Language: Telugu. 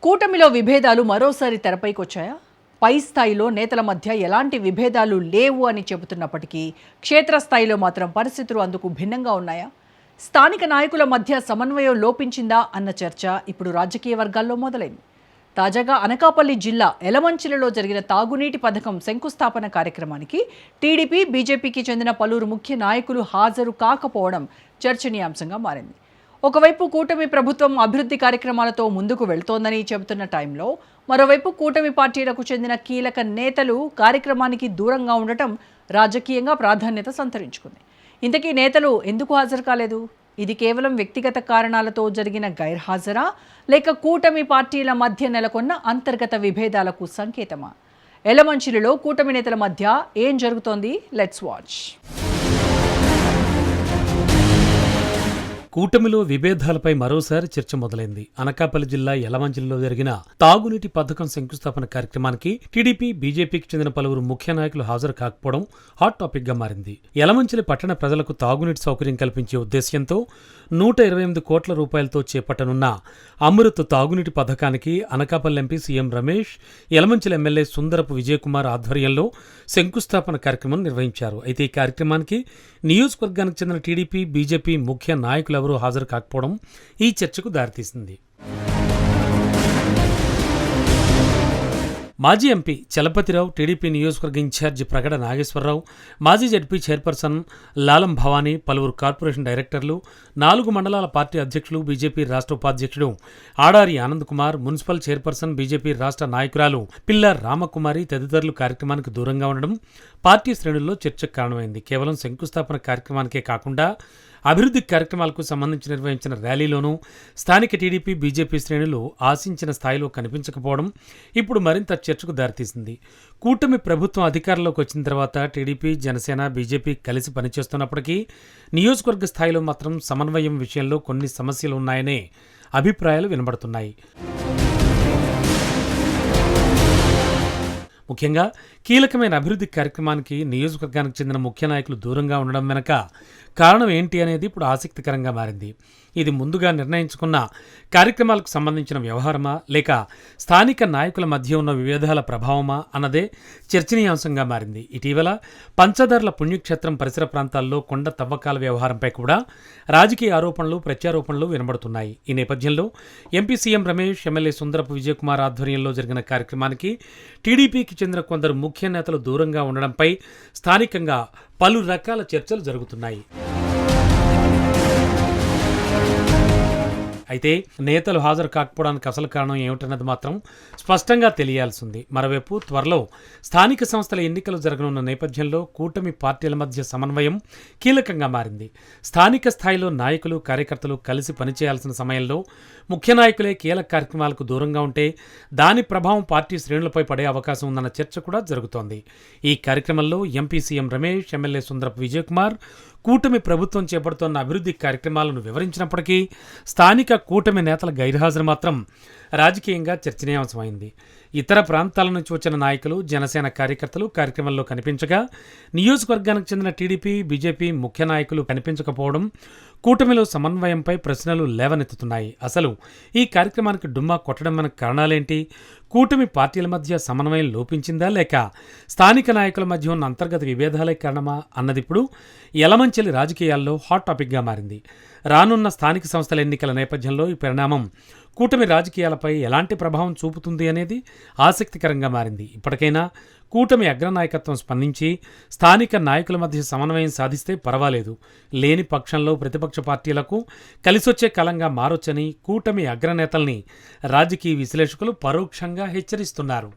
కూటమిలో విభేదాలు మరోసారి తెరపైకొచ్చాయా? పై స్థాయిలో నేతల మధ్య ఎలాంటి విభేదాలు లేవు అని చెబుతున్నప్పటికీ క్షేత్రస్థాయిలో మాత్రం పరిస్థితులు అందుకు భిన్నంగా ఉన్నాయా? స్థానిక నాయకుల మధ్య సమన్వయం లోపించిందా అన్న చర్చ ఇప్పుడు రాజకీయ వర్గాల్లో మొదలైంది. తాజాగా అనకాపల్లి జిల్లా ఎలమంచిలలో జరిగిన తాగునీటి పథకం శంకుస్థాపన కార్యక్రమానికి టీడీపీ, బీజేపీకి చెందిన పలువురు ముఖ్య నాయకులు హాజరు కాకపోవడం చర్చనీయాంశంగా మారింది. ఒకవైపు కూటమి ప్రభుత్వం అభివృద్ధి కార్యక్రమాలతో ముందుకు వెళ్తోందని చెబుతున్న టైంలో మరోవైపు కూటమి పార్టీలకు చెందిన కీలక నేతలు కార్యక్రమానికి దూరంగా ఉండటం రాజకీయంగా ప్రాధాన్యత సంతరించుకుంది. ఇంతకీ నేతలు ఎందుకు హాజరు కాలేదు? ఇది కేవలం వ్యక్తిగత కారణాలతో జరిగిన గైర్హాజరా, లేక కూటమి పార్టీల మధ్య నెలకొన్న అంతర్గత విభేదాలకు సంకేతమా? ఎలమంచిలిలో కూటమి నేతల మధ్య ఏం జరుగుతోంది? Let's watch. కూటమిలో విభేదాలపై మరోసారి చర్చ మొదలైంది. అనకాపల్లి జిల్లా యలమంచిలిలో జరిగిన తాగునీటి పథకం శంకుస్థాపన కార్యక్రమానికి టీడీపీ, బీజేపీకి చెందిన పలువురు ముఖ్య నాయకులు హాజరు కాకపోవడం హాట్ టాపిక్ గా మారింది. యలమంచిలి పట్టణ ప్రజలకు తాగునీటి సౌకర్యం కల్పించే ఉద్దేశ్యంతో 128 కోట్ల రూపాయలతో చేపట్టనున్న అమృత్ తాగునీటి పథకానికి Anakapalli MP CM Ramesh, Yalamanchili MLA Sundarapu Vijayakumar ఆధ్వర్యంలో శంకుస్థాపన కార్యక్రమం నిర్వహించారు. అయితే ఈ కార్యక్రమానికి నియోజకవర్గానికి చెందిన టీడీపీ, బీజేపీ ముఖ్య నాయకులు ఎవరూ హాజరు కాకపోవడం ఈ చర్చకు దారితీసింది. మాజీ ఎంపీ చలపతిరావు, టీడీపీ నియోజకవర్గ ఇన్ఛార్జి ప్రగడ నాగేశ్వరరావు, మాజీ జడ్పీ చైర్పర్సన్ లాలం భవానీ, పలువురు కార్పొరేషన్ డైరెక్టర్లు, 4 మండలాల పార్టీ అధ్యక్షులు, బీజేపీ రాష్ట్ర ఉపాధ్యక్షుడు Adari Anand Kumar, municipal chairperson, BJP రాష్ట్ర నాయకురాలు పిల్ల రామకుమారి తదితరులు కార్యక్రమానికి దూరంగా ఉండడం పార్టీ శ్రేణుల్లో చర్చకు కారణమైంది. కేవలం శంకుస్థాపన కార్యక్రమానికే కాకుండా అభివృద్ధి కార్యక్రమాలకు సంబంధించి నిర్వహించిన ర్యాలీలోనూ స్థానిక టీడీపీ, బీజేపీ శ్రేణులు ఆశించిన స్థాయిలో కనిపించకపోవడం ఇప్పుడు మరింత చర్చకు దారితీసింది. కూటమి ప్రభుత్వం అధికారంలోకి వచ్చిన తర్వాత టీడీపీ, జనసేన, బీజేపీ కలిసి పనిచేస్తున్నప్పటికీ నియోజకవర్గ స్థాయిలో మాత్రం సమన్వయం విషయంలో కొన్ని సమస్యలు ఉన్నాయనే అభిప్రాయాలు వినబడుతున్నాయి. ముఖ్యంగా కీలకమైన అభివృద్ధి కార్యక్రమానికి నియోజకవర్గానికి చెందిన ముఖ్య నాయకులు దూరంగా ఉండడం వెనక కారణం ఏంటి అనేది ఇప్పుడు ఆసక్తికరంగా మారింది. ఇది ముందుగా నిర్ణయించుకున్న కార్యక్రమాలకు సంబంధించిన వ్యవహారమా, లేక స్థానిక నాయకుల మధ్య ఉన్న విభేదాల ప్రభావమా అన్నదే చర్చనీయాంశంగా మారింది. ఇటీవల పంచదార్ల పుణ్యక్షేత్రం పరిసర ప్రాంతాల్లో కొండ తవ్వకాల వ్యవహారంపై కూడా రాజకీయ ఆరోపణలు, ప్రత్యారోపణలు వినబడుతున్నాయి. ఈ నేపథ్యంలో MP CM Ramesh, MLA Sundarapu Vijayakumar ఆధ్వర్యంలో జరిగిన కార్యక్రమానికి టీడీపీకి చెందిన కొందరు ముఖ్య నేతలు దూరంగా ఉండడంపై స్థానికంగా పలు రకాల చర్చలు జరుగుతున్నాయి. అయితే నేతలు హాజరు కాకపోవడానికి అసలు కారణం ఏమిటన్నది మాత్రం స్పష్టంగా తెలియాల్సింది. మరోవైపు త్వరలో స్థానిక సంస్థల ఎన్నికలు జరగనున్న నేపథ్యంలో కూటమి పార్టీల మధ్య సమన్వయం కీలకంగా మారింది. స్థానిక స్థాయిలో నాయకులు, కార్యకర్తలు కలిసి పనిచేయాల్సిన సమయంలో ముఖ్య నాయకులే కీలక కార్యక్రమాలకు దూరంగా ఉంటే దాని ప్రభావం పార్టీ శ్రేణులపై పడే అవకాశం ఉందన్న చర్చ కూడా జరుగుతోంది. ఈ కార్యక్రమంలో MP CM Ramesh, MLA Sundarapu Vijayakumar కూటమి ప్రభుత్వం చేపడుతున్న అభివృద్ధి కార్యక్రమాలను వివరించినప్పటికీ స్థానిక కూటమి నేతల గైర్హాజరు మాత్రం రాజకీయంగా చర్చనీయాంశమైంది. ఇతర ప్రాంతాల నుంచి వచ్చిన నాయకులు, జనసేన కార్యకర్తలు కార్యక్రమంలో కనిపించగా నియోజకవర్గానికి చెందిన టీడీపీ, బీజేపీ ముఖ్య నాయకులు కనిపించకపోవడం కూటమిలో సమన్వయంపై ప్రశ్నలు లేవనెత్తుతున్నాయి. అసలు ఈ కార్యక్రమానికి డుమ్మా కొట్టడం వెనక కారణాలేంటి? కూటమి పార్టీల మధ్య సమన్వయం లోపించిందా, లేక స్థానిక నాయకుల మధ్య ఉన్న అంతర్గత విభేదాలే కారణమా అన్నది ఇప్పుడు యలమంచిలి రాజకీయాల్లో హాట్ టాపిక్గా మారింది. రానున్న స్థానిక సంస్థల ఎన్నికల నేపథ్యంలో ఈ పరిణామం కూటమి రాజకీయాలపై ఎలాంటి ప్రభావం చూపుతుంది అనేది ఆసక్తికరంగా మారింది. ఇప్పటికైనా కూటమి అగ్రనాయకత్వం స్పందించి స్థానిక నాయకుల మధ్య సమన్వయం సాధిస్తే పర్వాలేదు, లేని పక్షంలో ప్రతిపక్ష పార్టీలకు కలిసొచ్చే కాలంగా మారొచ్చని కూటమి అగ్రనేతల్ని రాజకీయ విశ్లేషకులు పరోక్షంగా హెచ్చరిస్తున్నారు.